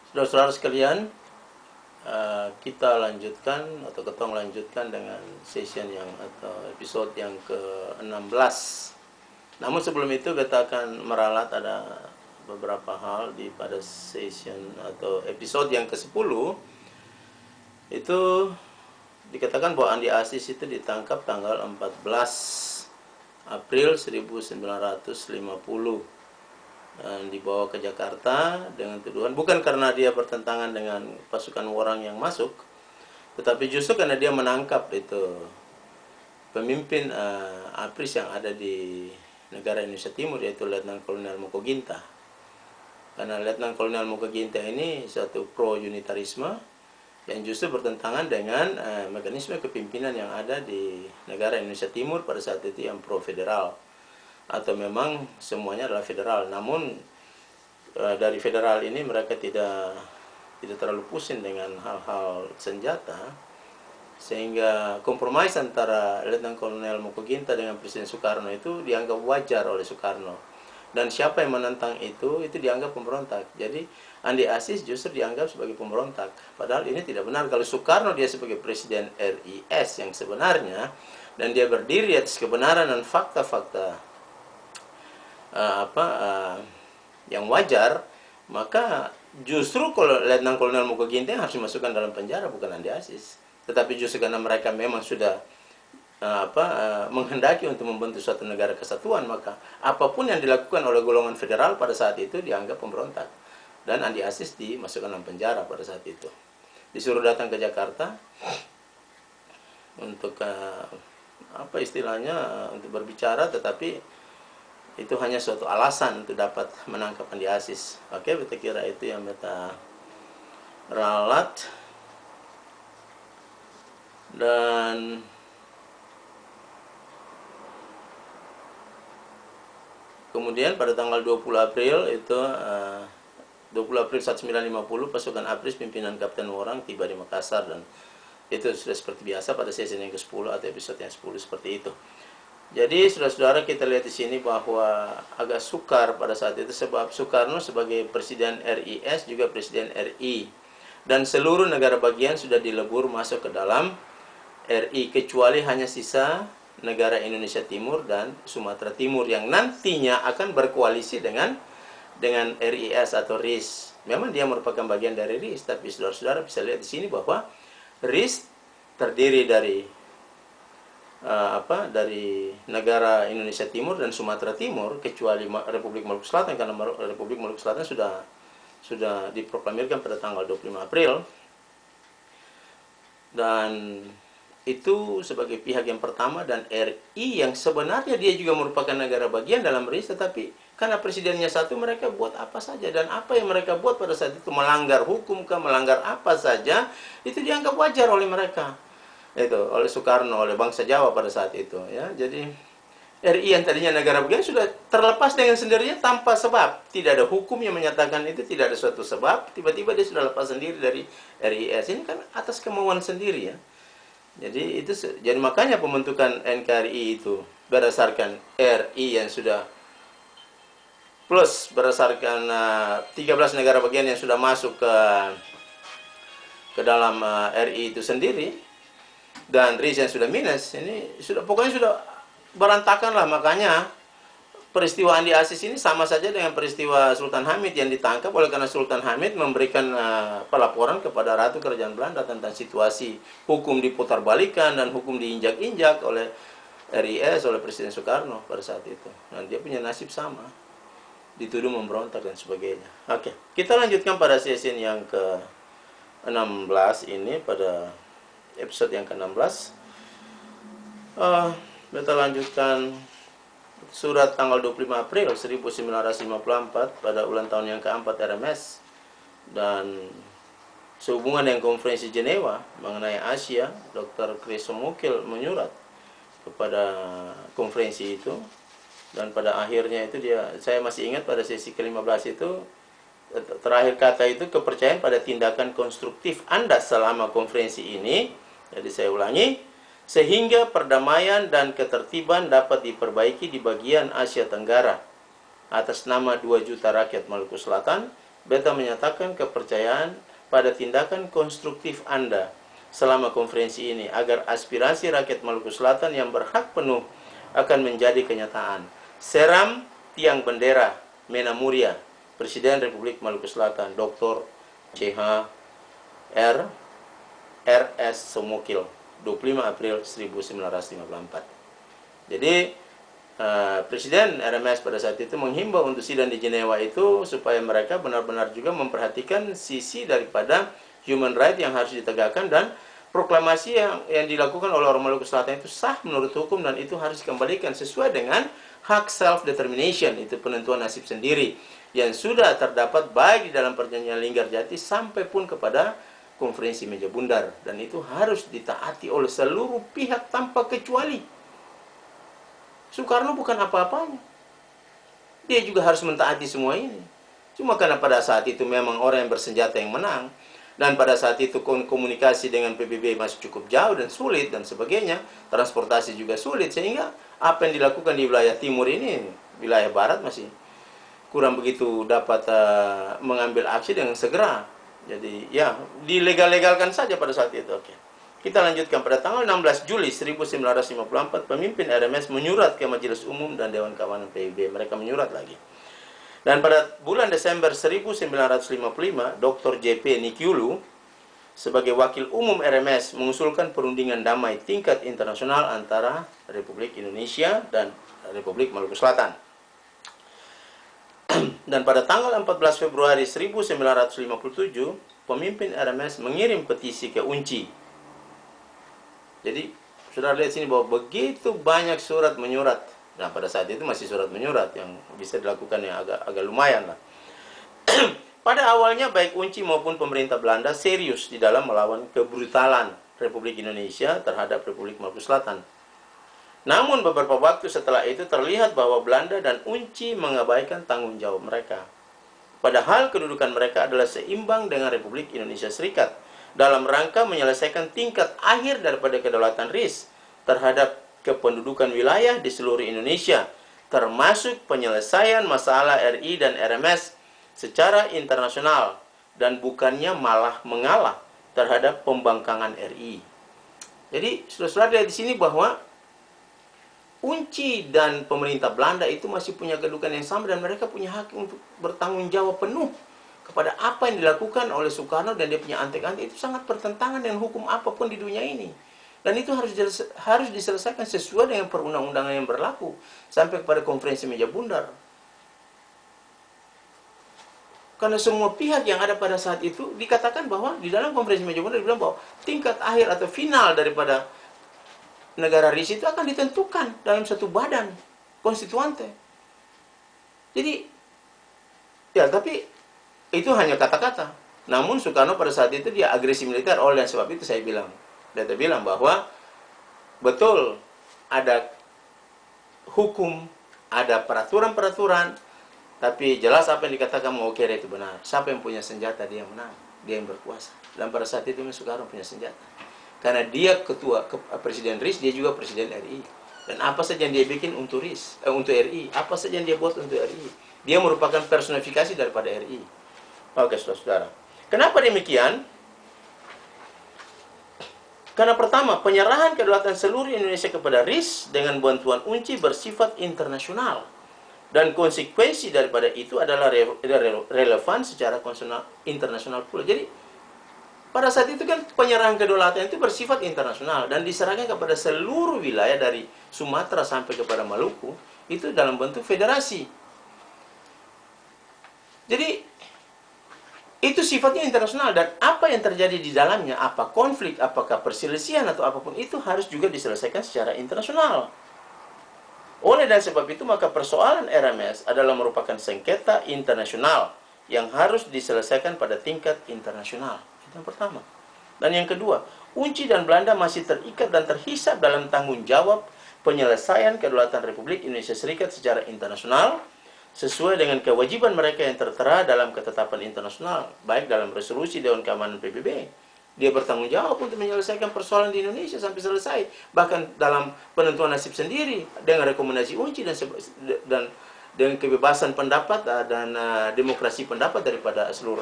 Saudara-saudara sekalian, kita lanjutkan atau ketong lanjutkan dengan session yang atau episode yang ke-16. Namun sebelum itu kita akan meralat ada beberapa hal di pada session atau episode yang ke-10. Itu dikatakan bahwa Andi Aziz itu ditangkap tanggal 14 April 1950 dan dibawa ke Jakarta dengan tuduhan bukan karena dia bertentangan dengan pasukan orang yang masuk, tetapi justru karena dia menangkap itu pemimpin APRIS yang ada di negara Indonesia Timur, yaitu Letnan Kolonel Moko Ginta. Karena Letnan Kolonel Moko Ginta ini satu pro-unitarisme yang justru bertentangan dengan mekanisme kepimpinan yang ada di negara Indonesia Timur pada saat itu yang pro-federal, atau memang semuanya adalah federal. Namun dari federal ini mereka tidak terlalu pusing dengan hal-hal senjata, sehingga kompromis antara Letnan Kolonel Moko Ginta dengan Presiden Soekarno itu dianggap wajar oleh Soekarno, dan siapa yang menentang itu dianggap pemberontak. Jadi Andi Aziz justru dianggap sebagai pemberontak, padahal ini tidak benar. Kalau Soekarno dia sebagai Presiden RIS yang sebenarnya, dan dia berdiri atas kebenaran dan fakta-fakta yang wajar, maka justru kalau Letnan Kolonel Moko Ginta harus dimasukkan dalam penjara, bukan Andi Aziz. Tetapi justru karena mereka memang sudah menghendaki untuk membentuk suatu negara kesatuan, maka apapun yang dilakukan oleh golongan federal pada saat itu dianggap pemberontak, dan Andi Aziz dimasukkan dalam penjara pada saat itu. Disuruh datang ke Jakarta untuk untuk berbicara, tetapi itu hanya suatu alasan untuk dapat menangkap Andi Aziz. Oke, kita kira itu yang kita ralat. Dan kemudian pada tanggal 20 April itu 20 April 1950 pasukan APRIS pimpinan Kapten Worang tiba di Makassar, dan itu sudah seperti biasa pada sesi yang ke-10 atau episode yang 10 seperti itu. Jadi saudara-saudara, kita lihat di sini bahwa agak sukar pada saat itu, sebab Soekarno sebagai Presiden RIS juga Presiden RI, dan seluruh negara bagian sudah dilebur masuk ke dalam RI, kecuali hanya sisa negara Indonesia Timur dan Sumatera Timur yang nantinya akan berkoalisi dengan RIS atau RIS. Memang dia merupakan bagian dari RIS, tapi saudara-saudara bisa lihat di sini bahwa RIS terdiri dari dari negara Indonesia Timur dan Sumatera Timur, kecuali Republik Maluku Selatan, karena Republik Maluku Selatan sudah diproklamirkan pada tanggal 25 April. Dan itu sebagai pihak yang pertama, dan RI yang sebenarnya dia juga merupakan negara bagian dalam RIS, tetapi karena presidennya satu, mereka buat apa saja, dan apa yang mereka buat pada saat itu melanggar hukum melanggar apa saja, itu dianggap wajar oleh mereka, itu oleh Soekarno, oleh bangsa Jawa pada saat itu, ya. Jadi RI yang tadinya negara bagian sudah terlepas dengan sendirinya tanpa sebab, tidak ada hukum yang menyatakan itu, tidak ada suatu sebab, tiba-tiba dia sudah lepas sendiri dari RIS. Ini kan atas kemauan sendiri, ya. Jadi makanya pembentukan NKRI itu berdasarkan RI yang sudah plus berdasarkan 13 negara bagian yang sudah masuk ke dalam RI itu sendiri, dan RIS yang sudah minus. Ini pokoknya sudah berantakan lah. Makanya peristiwa Andi Aziz ini sama saja dengan peristiwa Sultan Hamid yang ditangkap oleh karena Sultan Hamid memberikan pelaporan kepada Ratu Kerajaan Belanda tentang situasi hukum diputarbalikan dan hukum diinjak-injak oleh RIS, oleh Presiden Soekarno pada saat itu. Dan dia punya nasib sama, dituduh memberontak dan sebagainya. Oke, kita lanjutkan pada sesi yang ke-16 ini, pada episode yang ke-16. Kita lanjutkan surat tanggal 25 April 1954 pada ulang tahun yang keempat RMS, dan sehubungan dengan konferensi Jenewa mengenai Asia, Dr. Chris Mukil menyurat kepada konferensi itu, dan pada akhirnya itu saya masih ingat pada sesi ke-15 itu terakhir kata itu, kepercayaan pada tindakan konstruktif Anda selama konferensi ini. Jadi saya ulangi, sehingga perdamaian dan ketertiban dapat diperbaiki di bagian Asia Tenggara atas nama 2 juta rakyat Maluku Selatan, beta menyatakan kepercayaan pada tindakan konstruktif Anda selama konferensi ini agar aspirasi rakyat Maluku Selatan yang berhak penuh akan menjadi kenyataan. Seram Tiang Bendera Mena Muria, Presiden Republik Maluku Selatan, Dr. CH R. RS Somokil, 25 April 1954. Jadi Presiden RMS pada saat itu menghimbau untuk sidang di Jenewa itu supaya mereka benar-benar juga memperhatikan sisi daripada human right yang harus ditegakkan, dan proklamasi yang dilakukan oleh orang Maluku Selatan itu sah menurut hukum dan itu harus dikembalikan sesuai dengan hak self-determination, itu penentuan nasib sendiri yang sudah terdapat baik di dalam perjanjian Linggarjati sampai pun kepada konferensi meja bundar, dan itu harus ditaati oleh seluruh pihak tanpa kecuali. Soekarno bukan apa-apanya. Dia juga harus mentaati semua ini. Cuma karena pada saat itu memang orang yang bersenjata yang menang, dan pada saat itu komunikasi dengan PBB masih cukup jauh dan sulit dan sebagainya, transportasi juga sulit, sehingga apa yang dilakukan di wilayah timur ini, wilayah barat masih kurang begitu dapat mengambil aksi dengan segera. Jadi ya dilegal-legalkan saja pada saat itu. Oke. Kita lanjutkan. Pada tanggal 16 Juli 1954, pemimpin RMS menyurat ke Majelis Umum dan Dewan Keamanan PBB. Mereka menyurat lagi. Dan pada bulan Desember 1955, Dr. JP Nikiulu sebagai wakil umum RMS mengusulkan perundingan damai tingkat internasional antara Republik Indonesia dan Republik Maluku Selatan. Dan pada tanggal 14 Februari 1957, pemimpin RMS mengirim petisi ke UNCI. Jadi, sudah lihat sini bahwa begitu banyak surat menyurat. Nah, pada saat itu masih surat menyurat yang bisa dilakukan yang agak lumayan lah. Pada awalnya baik UNCI maupun pemerintah Belanda serius di dalam melawan kebrutalan Republik Indonesia terhadap Republik Maluku Selatan. Namun beberapa waktu setelah itu terlihat bahwa Belanda dan UNCI mengabaikan tanggung jawab mereka. Padahal kedudukan mereka adalah seimbang dengan Republik Indonesia Serikat dalam rangka menyelesaikan tingkat akhir daripada kedaulatan RIS terhadap kependudukan wilayah di seluruh Indonesia, termasuk penyelesaian masalah RI dan RMS secara internasional, dan bukannya malah mengalah terhadap pembangkangan RI. Jadi sudah lihat di sini bahwa UNCI dan pemerintah Belanda itu masih punya kedudukan yang sama, dan mereka punya hak untuk bertanggung jawab penuh kepada apa yang dilakukan oleh Soekarno, dan dia punya antek-antek itu sangat bertentangan dengan hukum apapun di dunia ini. Dan itu harus diselesaikan sesuai dengan perundang-undangan yang berlaku sampai kepada konferensi meja bundar. Karena semua pihak yang ada pada saat itu dikatakan bahwa di dalam konferensi meja bundar dibilang bahwa tingkat akhir atau final daripada negara RIS itu akan ditentukan dalam satu badan konstituante. Jadi, ya tapi itu hanya kata-kata. Namun Soekarno pada saat itu dia agresi militer. Oleh sebab itu saya bilang, bahwa betul ada hukum, ada peraturan-peraturan, tapi jelas apa yang dikatakan Maukere itu benar. Siapa yang punya senjata dia yang menang, dia yang berkuasa. Dan pada saat itu Soekarno punya senjata. Karena dia presiden RIS, dia juga presiden RI. Dan apa saja yang dia bikin untuk RIS, untuk RI, apa saja yang dia buat untuk RI, dia merupakan personifikasi daripada RI. Oke, saudara-saudara. Kenapa demikian? Karena pertama, penyerahan kedaulatan seluruh Indonesia kepada RIS dengan bantuan UNCI bersifat internasional. Dan konsekuensi daripada itu adalah relevan secara internasional pula. Jadi, pada saat itu kan penyerahan kedaulatan itu bersifat internasional dan diserahkan kepada seluruh wilayah dari Sumatera sampai kepada Maluku, itu dalam bentuk federasi. Jadi, itu sifatnya internasional, dan apa yang terjadi di dalamnya, apa konflik, apakah perselisihan atau apapun, itu harus juga diselesaikan secara internasional. Oleh dan sebab itu, maka persoalan RMS adalah merupakan sengketa internasional yang harus diselesaikan pada tingkat internasional. Itu yang pertama. Dan yang kedua, UNCI dan Belanda masih terikat dan terhisap dalam tanggung jawab penyelesaian kedaulatan Republik Indonesia Serikat secara internasional, sesuai dengan kewajiban mereka yang tertera dalam ketetapan internasional, baik dalam resolusi Dewan Keamanan PBB. Dia bertanggung jawab untuk menyelesaikan persoalan di Indonesia sampai selesai, bahkan dalam penentuan nasib sendiri dengan rekomendasi UNCI dan dengan kebebasan pendapat dan demokrasi pendapat daripada seluruh